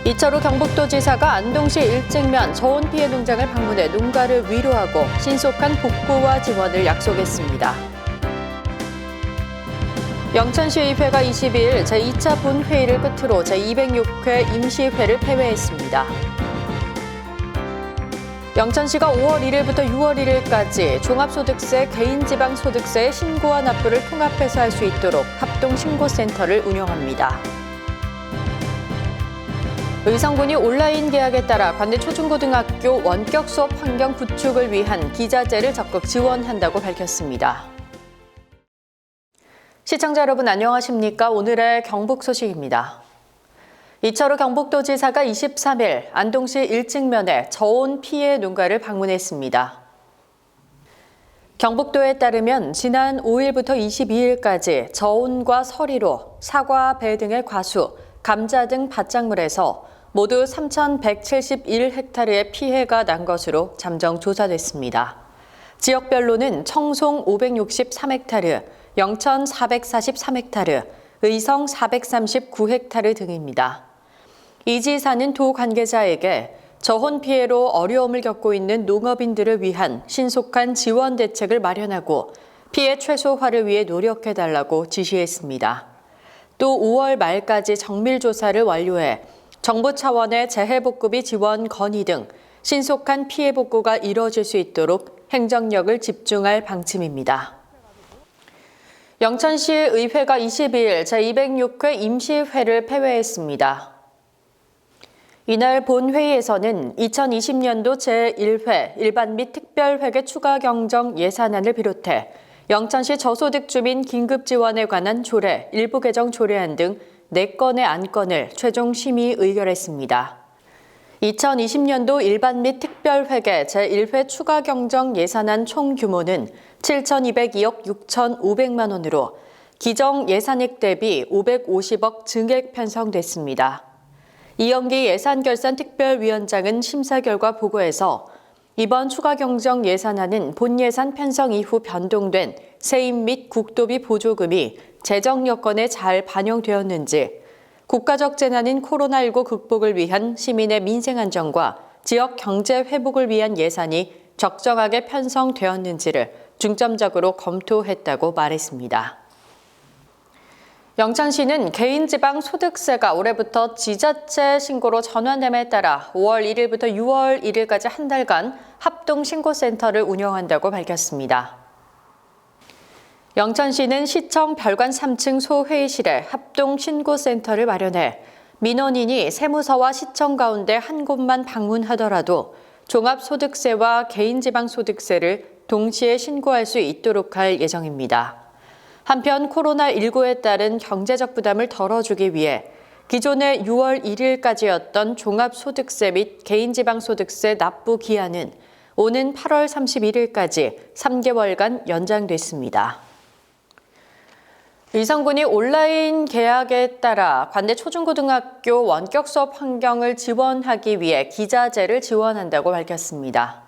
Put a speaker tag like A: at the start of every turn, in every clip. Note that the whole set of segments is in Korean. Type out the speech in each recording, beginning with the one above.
A: 이철우 경북도지사가 안동시 일직면 저온 피해 농장을 방문해 농가를 위로하고 신속한 복구와 지원을 약속했습니다. 영천시의회가 22일 제2차 본회의를 끝으로 제206회 임시회를 폐회했습니다. 영천시가 5월 1일부터 6월 1일까지 종합소득세, 개인지방소득세의 신고와 납부를 통합해서 할 수 있도록 합동신고센터를 운영합니다. 의성군이 온라인 계약에 따라 관내 초중고등학교 원격 수업 환경 구축을 위한 기자재를 적극 지원한다고 밝혔습니다. 시청자 여러분 안녕하십니까? 오늘의 경북 소식입니다. 이철우 경북도지사가 23일 안동시 일직면에 저온 피해 농가를 방문했습니다. 경북도에 따르면 지난 5일부터 22일까지 저온과 서리로 사과, 배 등의 과수, 감자 등 밭작물에서 모두 3,171헥타르의 피해가 난 것으로 잠정 조사됐습니다. 지역별로는 청송 563헥타르, 영천 443헥타르, 의성 439헥타르 등입니다. 이 지사는 도 관계자에게 저온 피해로 어려움을 겪고 있는 농업인들을 위한 신속한 지원 대책을 마련하고 피해 최소화를 위해 노력해달라고 지시했습니다. 또 5월 말까지 정밀조사를 완료해 정부 차원의 재해복구비 지원 건의 등 신속한 피해 복구가 이뤄질 수 있도록 행정력을 집중할 방침입니다. 영천시 의회가 22일 제206회 임시회를 폐회했습니다. 이날 본회의에서는 2020년도 제1회 일반 및 특별회계 추가 경정 예산안을 비롯해 영천시 저소득 주민 긴급 지원에 관한 조례, 일부 개정 조례안 등 4건의 안건을 최종 심의 의결했습니다. 2020년도 일반 및 특별회계 제1회 추가 경정 예산안 총 규모는 7,202억 6,500만 원으로 기정 예산액 대비 550억 증액 편성됐습니다. 이영기 예산결산특별위원장은 심사 결과 보고에서 이번 추가 경정 예산안은 본 예산 편성 이후 변동된 세입 및 국도비 보조금이 재정 여건에 잘 반영되었는지, 국가적 재난인 코로나19 극복을 위한 시민의 민생 안정과 지역 경제 회복을 위한 예산이 적정하게 편성되었는지를 중점적으로 검토했다고 말했습니다. 영천시는 개인지방소득세가 올해부터 지자체 신고로 전환됨에 따라 5월 1일부터 6월 1일까지 한 달간 합동신고센터를 운영한다고 밝혔습니다. 영천시는 시청 별관 3층 소회의실에 합동신고센터를 마련해 민원인이 세무서와 시청 가운데 한 곳만 방문하더라도 종합소득세와 개인지방소득세를 동시에 신고할 수 있도록 할 예정입니다. 한편 코로나19에 따른 경제적 부담을 덜어주기 위해 기존의 6월 1일까지였던 종합소득세 및 개인지방소득세 납부 기한은 오는 8월 31일까지 3개월간 연장됐습니다. 의성군이 온라인 계약에 따라 관내 초중고등학교 원격 수업 환경을 지원하기 위해 기자재를 지원한다고 밝혔습니다.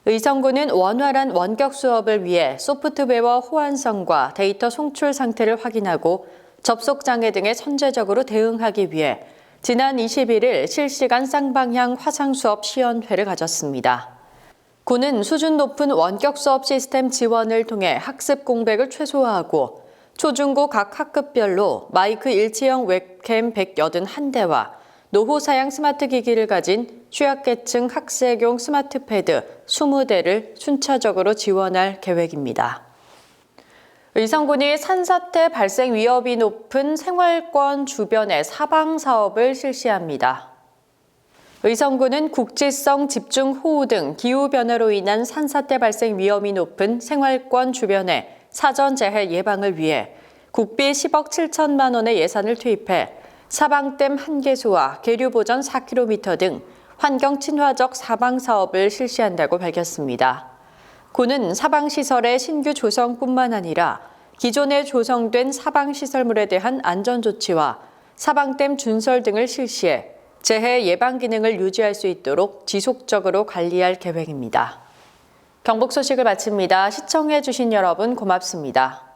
A: 의성군은 원활한 원격 수업을 위해 소프트웨어 호환성과 데이터 송출 상태를 확인하고 접속 장애 등에 선제적으로 대응하기 위해 지난 21일 실시간 쌍방향 화상 수업 시연회를 가졌습니다. 군은 수준 높은 원격 수업 시스템 지원을 통해 학습 공백을 최소화하고 초중고 각 학급별로 마이크 일체형 웹캠 181대와 노후 사양 스마트 기기를 가진 취약계층 학생용 스마트패드 20대를 순차적으로 지원할 계획입니다. 의성군이 산사태 발생 위험이 높은 생활권 주변의 사방 사업을 실시합니다. 의성군은 국지성 집중호우 등 기후변화로 인한 산사태 발생 위험이 높은 생활권 주변의 사전재해 예방을 위해 국비 10억 7천만 원의 예산을 투입해 사방댐 1개소와 계류보전 4km 등 환경 친화적 사방 사업을 실시한다고 밝혔습니다. 군은 사방시설의 신규 조성뿐만 아니라 기존에 조성된 사방시설물에 대한 안전조치와 사방댐 준설 등을 실시해 재해 예방 기능을 유지할 수 있도록 지속적으로 관리할 계획입니다. 경북 소식을 마칩니다. 시청해주신 여러분 고맙습니다.